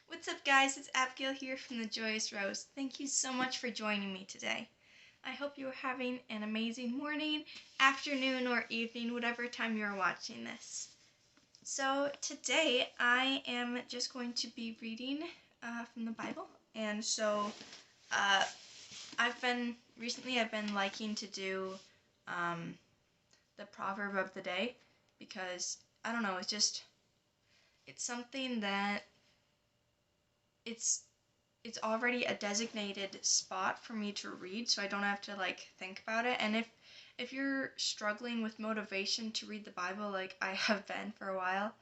What's up, guys? It's Abigail here from the Joyous Rose. Thank you so much for joining me today. I hope you are having an amazing morning, afternoon, or evening, whatever time you are watching this. So today I am just going to be reading from the Bible, and so I've been liking to do the proverb of the day because I don't know, it's something that it's already a designated spot for me to read, so I don't have to think about it. And if you're struggling with motivation to read the Bible like I have been for a while,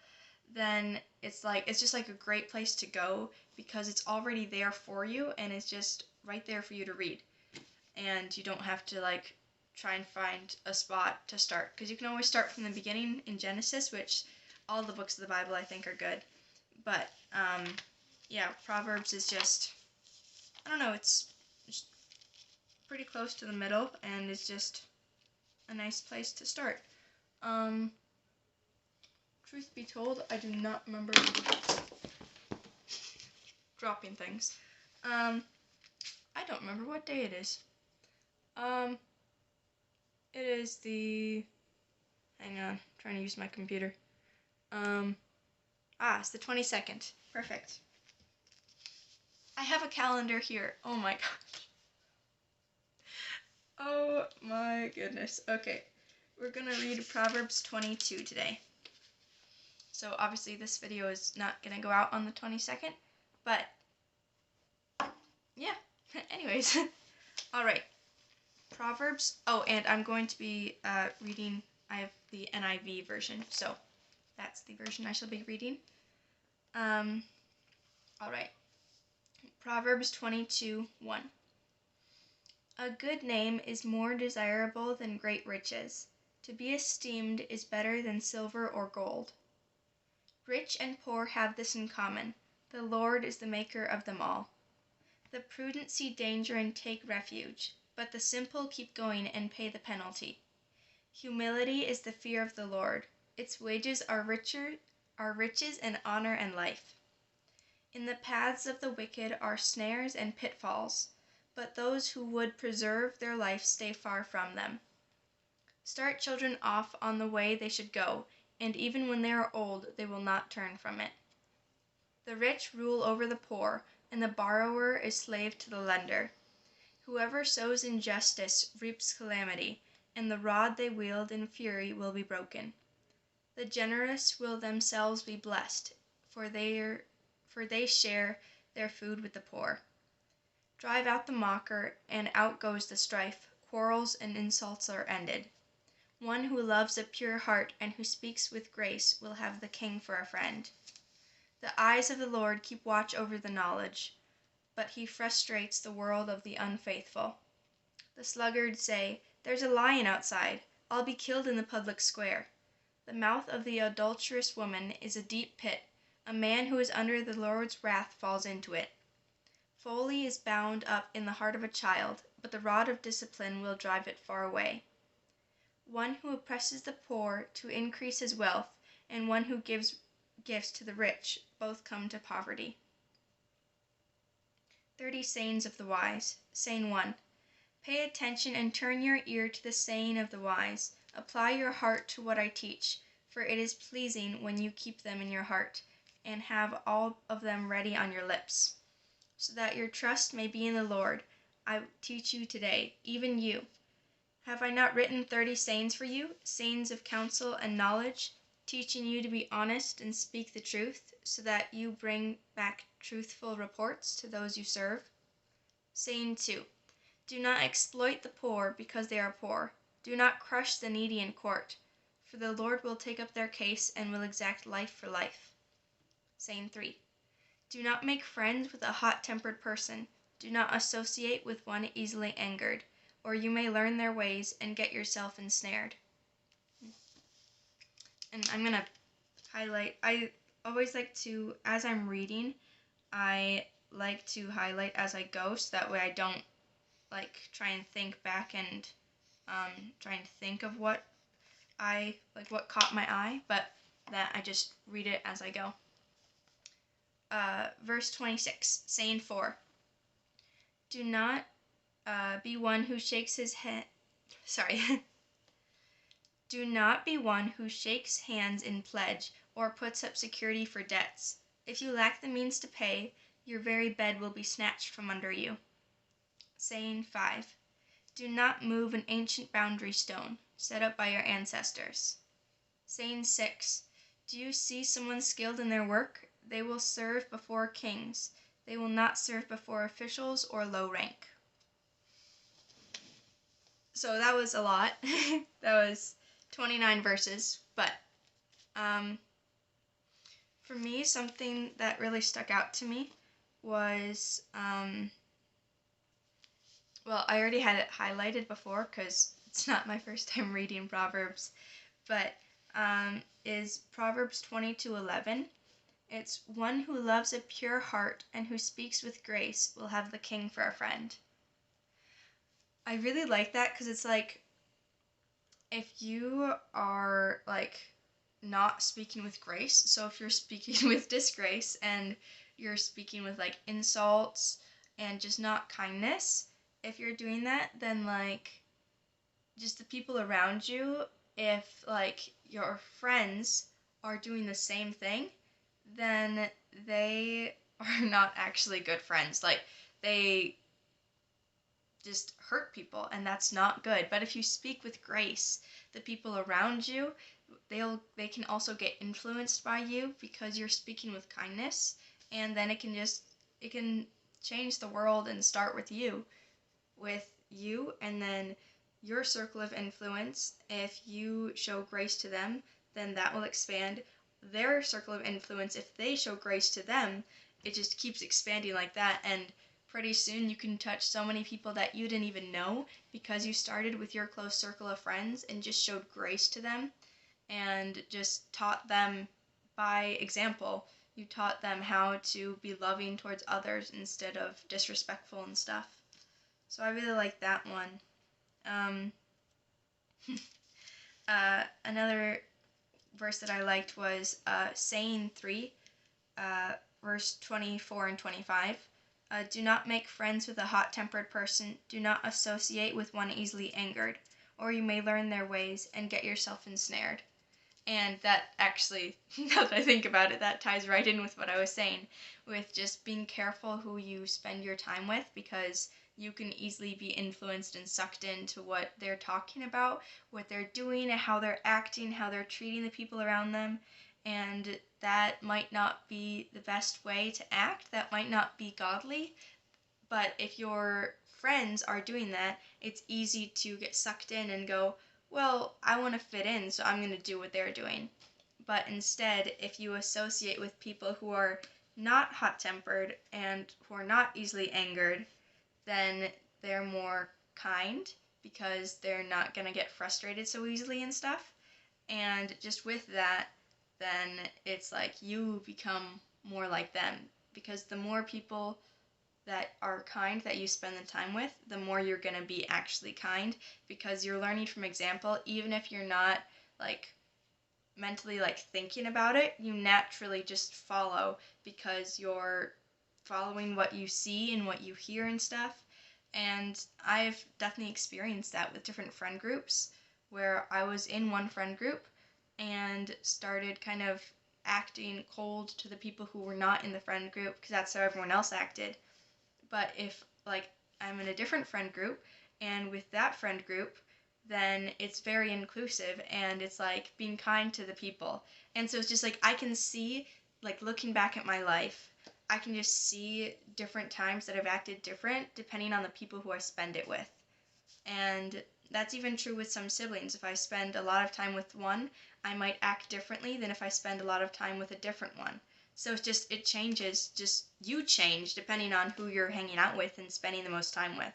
then it's just a great place to go because it's already there for you and it's just right there for you to read. And you don't have to try and find a spot to start, because you can always start from the beginning in Genesis, which all the books of the Bible I think are good. But yeah, Proverbs is just, I don't know, it's just pretty close to the middle, and it's just a nice place to start. Truth be told, I do not remember dropping things. I don't remember what day it is. It is the, hang on, I'm trying to use my computer. It's the 22nd. Perfect. I have a calendar here. Oh my gosh. Oh my goodness. Okay. We're gonna read Proverbs 22 today. So obviously this video is not gonna go out on the 22nd, but yeah. Anyways. Alright. Proverbs. Oh, and I'm going to be reading, I have the NIV version, so that's the version I shall be reading. Alright. Proverbs 22:1. A good name is more desirable than great riches. To be esteemed is better than silver or gold. Rich and poor have this in common: the Lord is the maker of them all. The prudent see danger and take refuge, but the simple keep going and pay the penalty. Humility is the fear of the Lord. Its wages are riches and honor and life. In the paths of the wicked are snares and pitfalls, but those who would preserve their life stay far from them. Start children off on the way they should go, and even when they are old, they will not turn from it. The rich rule over the poor, and the borrower is slave to the lender. Whoever sows injustice reaps calamity, and the rod they wield in fury will be broken. The generous will themselves be blessed, for they share their food with the poor. Drive out the mocker, and out goes the strife. Quarrels and insults are ended. One who loves a pure heart and who speaks with grace will have the king for a friend. The eyes of the Lord keep watch over the knowledge, but he frustrates the world of the unfaithful. The sluggards say, "There's a lion outside. I'll be killed in the public square." The mouth of the adulterous woman is a deep pit. A man who is under the Lord's wrath falls into it. Folly is bound up in the heart of a child, but the rod of discipline will drive it far away. One who oppresses the poor to increase his wealth, and one who gives gifts to the rich, both come to poverty. 30 sayings of the wise. Saying 1. Pay attention and turn your ear to the saying of the wise. Apply your heart to what I teach, for it is pleasing when you keep them in your heart, and have all of them ready on your lips, so that your trust may be in the Lord. I teach you today, even you. Have I not written 30 sayings for you, sayings of counsel and knowledge, teaching you to be honest and speak the truth, so that you bring back truthful reports to those you serve? Saying 2. Do not exploit the poor because they are poor. Do not crush the needy in court, for the Lord will take up their case and will exact life for life. Saying 3. Do not make friends with a hot-tempered person. Do not associate with one easily angered, or you may learn their ways and get yourself ensnared. And I'm going to highlight, I always like to, as I'm reading, I like to highlight as I go, so that way I don't try and think back and try and think of what caught my eye, but that I just read it as I go. verse 26, saying 4. Do not be one who shakes his head. Sorry. Do not be one who shakes hands in pledge or puts up security for debts. If you lack the means to pay, your very bed will be snatched from under you. Saying 5. Do not move an ancient boundary stone set up by your ancestors. Saying 6. Do you see someone skilled in their work? They will serve before kings. They will not serve before officials or low rank. So that was a lot. That was 29 verses. But for me, something that really stuck out to me was, well, I already had it highlighted before because it's not my first time reading Proverbs, but is Proverbs 22:11. It's one who loves a pure heart and who speaks with grace will have the king for a friend. I really like that because it's like, if you are like not speaking with grace, so if you're speaking with disgrace and you're speaking with like insults and just not kindness, if you're doing that, then like just the people around you, if like your friends are doing the same thing, then they are not actually good friends. Like, they just hurt people, and that's not good. But if you speak with grace, the people around you, they can also get influenced by you because you're speaking with kindness, and then it can change the world and start with you, and then your circle of influence. If you show grace to them, then that will expand their circle of influence. If they show grace to them, it just keeps expanding like that, and pretty soon you can touch so many people that you didn't even know because you started with your close circle of friends and just showed grace to them and just taught them by example. You taught them how to be loving towards others instead of disrespectful and stuff. So I really like that one. Another verse that I liked was saying 3, verse 24 and 25. Do not make friends with a hot-tempered person. Do not associate with one easily angered, or you may learn their ways and get yourself ensnared. And that actually, now that I think about it, that ties right in with what I was saying, with just being careful who you spend your time with, because you can easily be influenced and sucked into what they're talking about, what they're doing, and how they're acting, how they're treating the people around them. And that might not be the best way to act, that might not be godly, but if your friends are doing that, it's easy to get sucked in and go, well, I want to fit in, so I'm going to do what they're doing. But instead, if you associate with people who are not hot-tempered and who are not easily angered, then they're more kind because they're not going to get frustrated so easily and stuff. And just with that, then it's like you become more like them, because the more people that are kind that you spend the time with, the more you're going to be actually kind, because you're learning from example. Even if you're not like mentally like thinking about it, you naturally just follow because you're following what you see and what you hear and stuff. And I've definitely experienced that with different friend groups, where I was in one friend group and started kind of acting cold to the people who were not in the friend group because that's how everyone else acted. But if like I'm in a different friend group, and with that friend group, then it's very inclusive and it's like being kind to the people. And so it's just like I can see, like looking back at my life, I can just see different times that I've acted different depending on the people who I spend it with. And that's even true with some siblings. If I spend a lot of time with one, I might act differently than if I spend a lot of time with a different one. So it's just, it changes, just you change depending on who you're hanging out with and spending the most time with.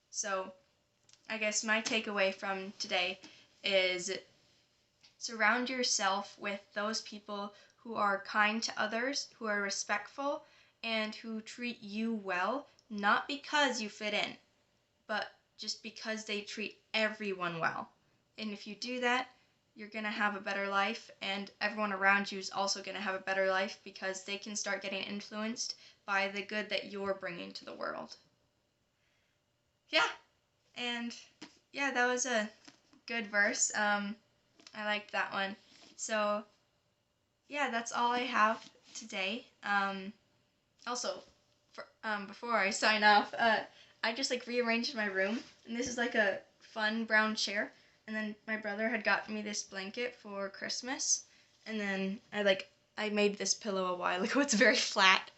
So I guess my takeaway from today is surround yourself with those people who are kind to others, who are respectful, and who treat you well, not because you fit in, but just because they treat everyone well. And if you do that, you're going to have a better life, and everyone around you is also going to have a better life because they can start getting influenced by the good that you're bringing to the world. Yeah, and yeah, that was a good verse. I liked that one. So, yeah, that's all I have today. Also, before I sign off, I just like rearranged my room, and this is like a fun brown chair. And then my brother had gotten me this blanket for Christmas, and then I made this pillow a while ago. It's very flat,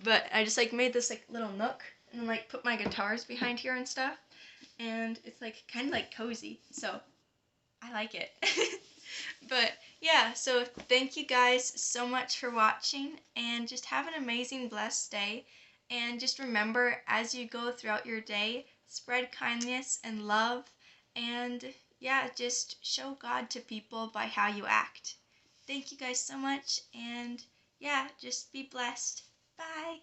but I just like made this like little nook, and then like put my guitars behind here and stuff, and it's like kind of like cozy. So I like it. But yeah, so thank you guys so much for watching, and just have an amazing, blessed day. And just remember, as you go throughout your day, spread kindness and love, and yeah, just show God to people by how you act. Thank you guys so much, and yeah, just be blessed. Bye.